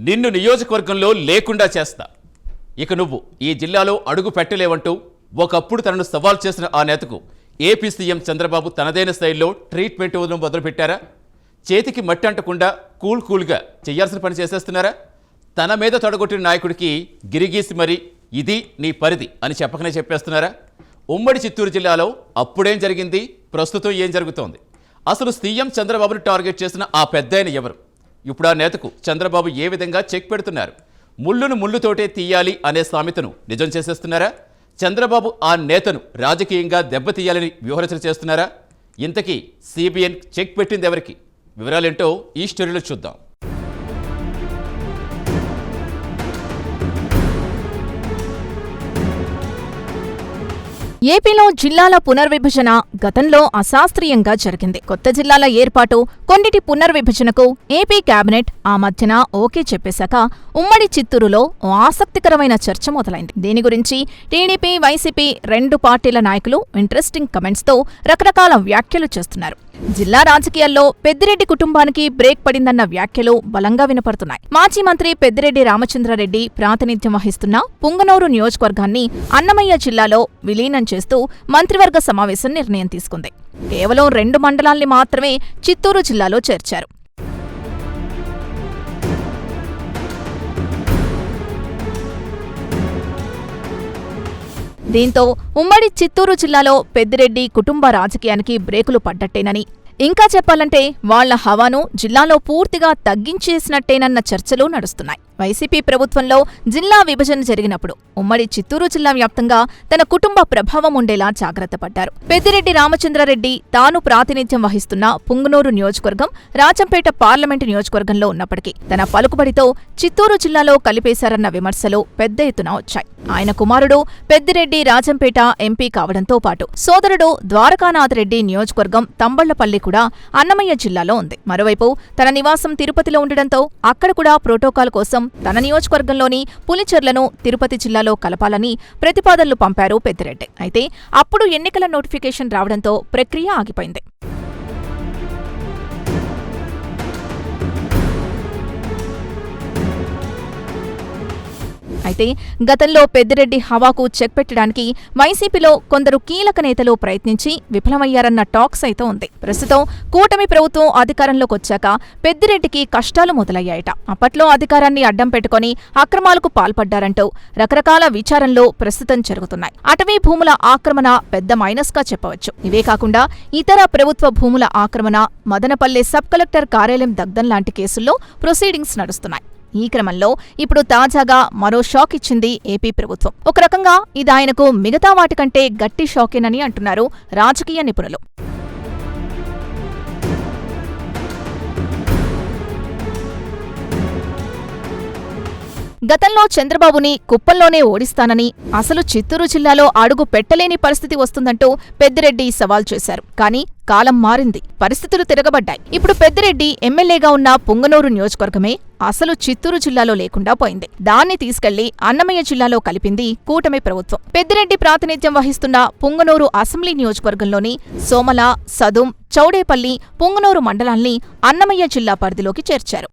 నిన్ను నియోజకవర్గంలో లేకుండా చేస్తా. ఇక నువ్వు ఈ జిల్లాలో అడుగు పెట్టలేవంటూ ఒకప్పుడు తనను సవాల్ చేసిన ఆ నేతకు ఏపీ సీఎం చంద్రబాబు తనదైన శైలిలో ట్రీట్మెంట్ ఇవ్వడం మొదలుపెట్టారా? చేతికి మట్టి అంటకుండా కూల్గా చేయాల్సిన పని చేసేస్తున్నారా? తన మీద తొడగొట్టిన నాయకుడికి గిరిగీసి మరి ఇది నీ పరిధి అని చెప్పకనే చెప్పేస్తున్నారా? ఉమ్మడి చిత్తూరు జిల్లాలో అప్పుడేం జరిగింది, ప్రస్తుతం ఏం జరుగుతోంది? అసలు సీఎం చంద్రబాబును టార్గెట్ చేసిన ఆ పెద్దాయన ఎవరు? ఇప్పుడు ఆ నేతకు చంద్రబాబు ఏ విధంగా చెక్ పెడుతున్నారు? ముళ్ళును ముళ్ళుతోటే తీయాలి అనే సామెతను నిజం చేసేస్తున్నారా? చంద్రబాబు ఆ నేతను రాజకీయంగా దెబ్బతీయాలని వ్యూహరచన చేస్తున్నారా? ఇంతకీ సిబిఎన్ చెక్ పెట్టింది ఎవరికి? వివరాలేంటో ఈ స్టోరీలో చూద్దాం. ఏపీలో జిల్లాల పునర్విభజన గతంలో అశాస్త్రీయంగా జరిగింది. కొత్త జిల్లాల ఏర్పాటు, కొన్నిటి పునర్విభజనకు ఏపీ కేబినెట్ ఆ మధ్యన ఓకే చెప్పేశాక ఉమ్మడి చిత్తూరులో ఓ ఆసక్తికరమైన చర్చ మొదలైంది. దీని గురించి టీడీపీ, వైసీపీ రెండు పార్టీల నాయకులు ఇంట్రెస్టింగ్ కమెంట్స్తో రకరకాల వ్యాఖ్యలు చేస్తున్నారు. జిల్లా రాజకీయాల్లో పెద్దిరెడ్డి కుటుంబానికి బ్రేక్ పడిందన్న వ్యాఖ్యలు బలంగా వినపడుతున్నాయి. మాజీ మంత్రి పెద్దిరెడ్డి రామచంద్రారెడ్డి ప్రాతినిధ్యం వహిస్తున్న పుంగనూరు నియోజకవర్గాన్ని అన్నమయ్య జిల్లాలో విలీనం చేస్తూ మంత్రివర్గ సమావేశం నిర్ణయం తీసుకుంది. కేవలం 2 మండలాల్ని మాత్రమే చిత్తూరు జిల్లాలో చేర్చారు. దీంతో ఉమ్మడి చిత్తూరు జిల్లాలో పెద్దిరెడ్డి కుటుంబ రాజకీయానికి బ్రేకులు పడ్డట్టేనని, ఇంకా చెప్పాలంటే వాళ్ల హవాను జిల్లాలో పూర్తిగా తగ్గించేసినట్టేనన్న చర్చలు నడుస్తున్నాయి. వైసీపీ ప్రభుత్వంలో జిల్లా విభజన జరిగినప్పుడు ఉమ్మడి చిత్తూరు జిల్లా వ్యాప్తంగా తన కుటుంబ ప్రభావం ఉండేలా జాగ్రత్త పడ్డారు. పెద్దిరెడ్డి రామచంద్రారెడ్డి తాను ప్రాతినిధ్యం వహిస్తున్న పుంగనూరు నియోజకవర్గం రాజంపేట పార్లమెంటు నియోజకవర్గంలో ఉన్నప్పటికీ తన పలుకుబడితో చిత్తూరు జిల్లాలో కలిపేశారన్న విమర్శలు పెద్ద ఎత్తున వచ్చాయి. ఆయన కుమారుడు పెద్దిరెడ్డి రాజంపేట ఎంపీ కావడంతో పాటు సోదరుడు ద్వారకానాథరెడ్డి నియోజకవర్గం తంబళ్లపల్లి కూడా అన్నమయ్య జిల్లాలో ఉంది. మరోవైపు తన నివాసం తిరుపతిలో ఉండడంతో అక్కడ కూడా ప్రోటోకాల్ కోసం తన నియోజకవర్గంలోని పులిచెర్లను తిరుపతి జిల్లాలో కలపాలని ప్రతిపాదనలు పంపారు పెద్దిరెడ్డి. అయితే అప్పుడు ఎన్నికల నోటిఫికేషన్ రావడంతో ప్రక్రియ ఆగిపోయింది. అయితే గతంలో పెద్దిరెడ్డి హవాకు చెక్ పెట్టడానికి వైసీపీలో కొందరు కీలక నేతలు ప్రయత్నించి విఫలమయ్యారన్న టాక్స్ అయితే ఉంది. ప్రస్తుతం కూటమి ప్రభుత్వం అధికారంలోకొచ్చాక పెద్దిరెడ్డికి కష్టాలు మొదలయ్యాయట. అప్పట్లో అధికారాన్ని అడ్డం పెట్టుకుని అక్రమాలకు పాల్పడ్డారంటూ రకరకాల విచారణలు ప్రస్తుతం జరుగుతున్నాయి. అటవీ భూముల ఆక్రమణ పెద్ద మైనస్గా చెప్పవచ్చు. ఇవే కాకుండా ఇతర ప్రభుత్వ భూముల ఆక్రమణ, మదనపల్లె సబ్ కలెక్టర్ కార్యాలయం దగ్ధం లాంటి కేసుల్లో ప్రొసీడింగ్స్ నడుస్తున్నాయి. ఈ క్రమంలో ఇప్పుడు తాజాగా మరో షాక్ ఇచ్చింది ఏపీ ప్రభుత్వం. ఒక రకంగా ఇది ఆయనకు మిగతా వాటికంటే గట్టి షాకేనని అంటున్నారు రాజకీయ నిపుణులు. గతంలో చంద్రబాబుని కుప్పంలోనే ఓడిస్తానని, అసలు చిత్తూరు జిల్లాలో అడుగు పెట్టలేని పరిస్థితి వస్తుందంటూ పెద్దిరెడ్డి సవాల్ చేశారు. కానీ కాలం మారింది, పరిస్థితులు తిరగబడ్డాయి. ఇప్పుడు పెద్దిరెడ్డి ఎమ్మెల్యేగా ఉన్న పుంగనూరు నియోజకవర్గమే అసలు చిత్తూరు జిల్లాలో లేకుండా పోయింది. దాన్ని తీసుకెళ్లి అన్నమయ్య జిల్లాలో కలిపింది కూటమి ప్రభుత్వం. పెద్దిరెడ్డి ప్రాతినిధ్యం వహిస్తున్న పుంగనూరు అసెంబ్లీ నియోజకవర్గంలోని సోమల, సదుం, చౌడేపల్లి, పుంగనూరు మండలాల్ని అన్నమయ్య జిల్లా పరిధిలోకి చేర్చారు.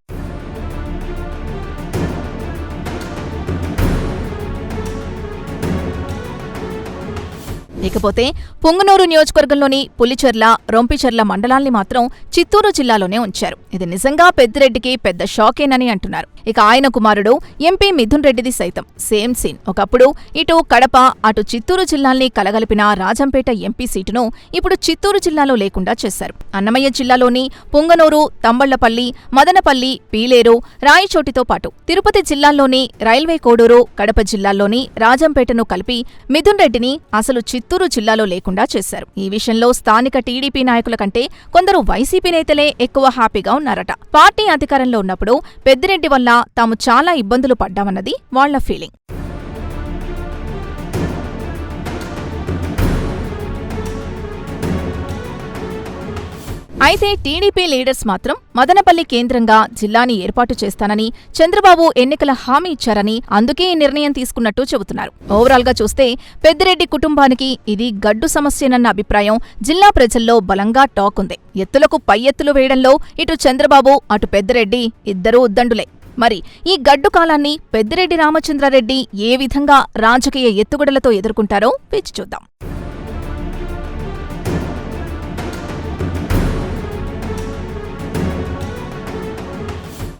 ఇకపోతే పుంగనూరు నియోజకవర్గంలోని పులిచెర్ల, రొంపిచెర్ల మండలాల్ని మాత్రం చిత్తూరు జిల్లాలోనే ఉంచారు. ఇది నిజంగా పెద్దిరెడ్డికి పెద్ద షాకేనని అంటున్నారు. ఇక ఆయన కుమారుడు ఎంపీ మిథున్ రెడ్డిది సైతం సేమ్ సీన్. ఒకప్పుడు ఇటు కడప, అటు చిత్తూరు జిల్లాల్ని కలగలిపిన రాజంపేట ఎంపీ సీటును ఇప్పుడు చిత్తూరు జిల్లాలో లేకుండా చేశారు. అన్నమయ్య జిల్లాలోని పుంగనూరు, తంబళ్లపల్లి, మదనపల్లి, పీలేరు, రాయచోటితో పాటు తిరుపతి జిల్లాల్లోని రైల్వే కోడూరు, కడప జిల్లాల్లోని రాజంపేటను కలిపి మిథున్ రెడ్డిని అసలు చిత్తూరు జిల్లాలో లేకుండా చేశారు. ఈ విషయంలో స్థానిక టీడీపీ నాయకుల కంటే కొందరు వైసీపీ నేతలే ఎక్కువ హ్యాపీగా ఉన్నారట. పార్టీ అధికారంలో ఉన్నప్పుడు పెద్దిరెడ్డి వల్ల తాము చాలా ఇబ్బందులు పడ్డామన్నది వాళ్ల ఫీలింగ్. అయితే టీడీపీ లీడర్స్ మాత్రం మదనపల్లి కేంద్రంగా జిల్లాని ఏర్పాటు చేస్తానని చంద్రబాబు ఎన్నికల హామీ ఇచ్చారని, అందుకే ఈ నిర్ణయం తీసుకున్నట్టు చెబుతున్నారు. ఓవరాల్ గా చూస్తే పెద్దిరెడ్డి కుటుంబానికి ఇది గడ్డు సమస్యనన్న అభిప్రాయం జిల్లా ప్రజల్లో బలంగా టాక్ ఉంది. ఎత్తులకు పై ఎత్తులు వేయడంలో ఇటు చంద్రబాబు, అటు పెద్దిరెడ్డి ఇద్దరూ ఉద్దండులే. మరి ఈ గడ్డు కాలాన్ని పెద్దిరెడ్డి రామచంద్రారెడ్డి ఏ విధంగా రాజకీయ ఎత్తుగడలతో ఎదుర్కొంటారో వేచి చూద్దాం.